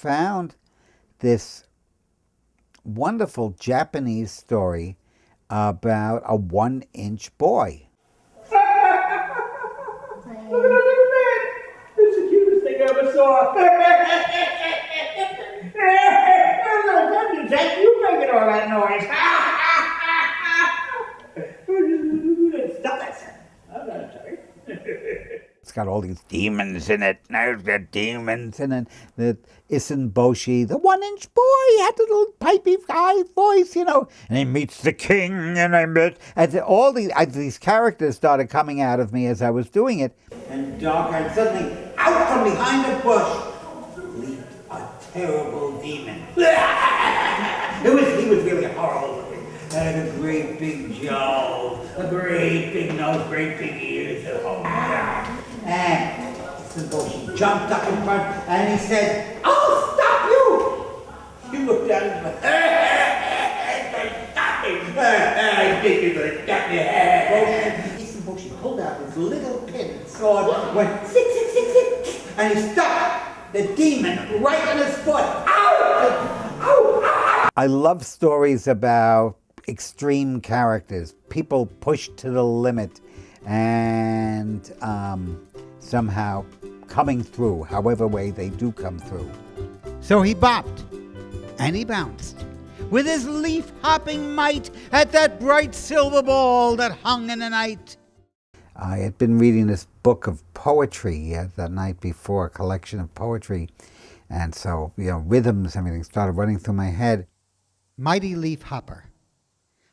found this wonderful Japanese story about a 1-inch boy. Look at that little man. It's the cutest thing I ever saw. Jack, you making all that noise. Stop that, son. I'm not sorry. It's got all these demons in it. There's the demons in it. The Isenboshi, the 1-inch boy, he had a little pipey high voice, you know. And he meets the king, and all these characters started coming out of me as I was doing it. And dark-eyed, suddenly, out from behind a bush, leaped a terrible demon. He was really horrible looking. Had a great big jaw, a great big nose, great big ears, and Isenboshi jumped up in front and he said, "I'll stop you!" He looked at him and said, "Stop me! I think you're going to stop me!" Isenboshi pulled out his little pin and sword, went sick, and he stuck the demon right in his foot. Ow! I love stories about extreme characters, people pushed to the limit and somehow coming through, however way they do come through. So he bopped and he bounced with his leaf-hopping might at that bright silver ball that hung in the night. I had been reading this book of poetry the night before, a collection of poetry, and so, rhythms, everything started running through my head. Mighty leaf hopper,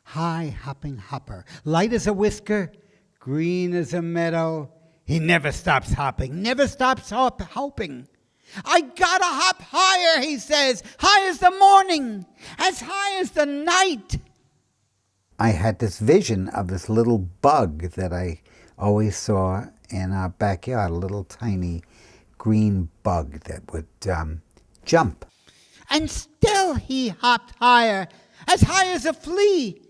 high hopping hopper, light as a whisker, green as a meadow. He never stops hopping, never stops hopping. I gotta hop higher, he says, high as the morning, as high as the night. I had this vision of this little bug that I always saw in our backyard, a little tiny green bug that would jump. And still he hopped higher, as high as a flea.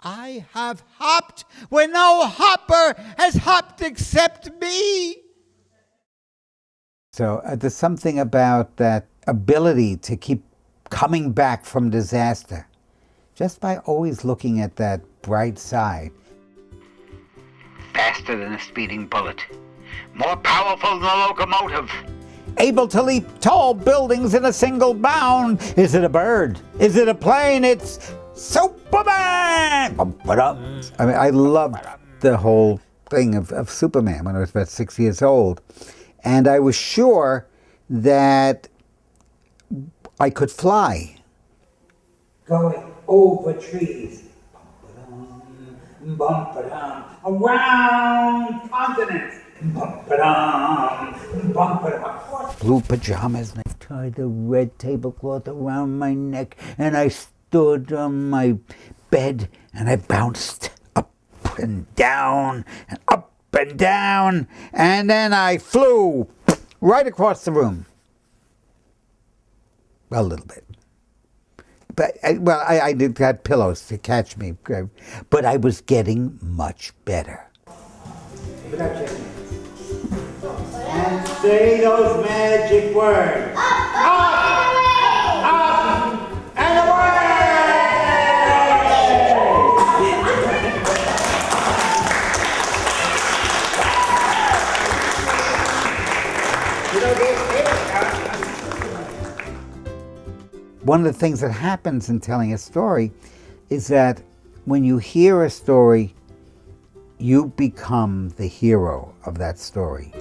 I have hopped where no hopper has hopped except me. So there's something about that ability to keep coming back from disaster, just by always looking at that bright side. Faster than a speeding bullet, more powerful than a locomotive, able to leap tall buildings in a single bound. Is it a bird? Is it a plane? It's Superman! I mean, I loved the whole thing of Superman when I was about 6 years old. And I was sure that I could fly. Going over trees, around continents, blue pajamas, and I tied the red tablecloth around my neck, and I stood on my bed, and I bounced up and down, and up and down, and then I flew right across the room. Well, a little bit. But, I did had pillows to catch me, but I was getting much better. And say those magic words. Up, and away! One of the things that happens in telling a story is that when you hear a story, you become the hero of that story.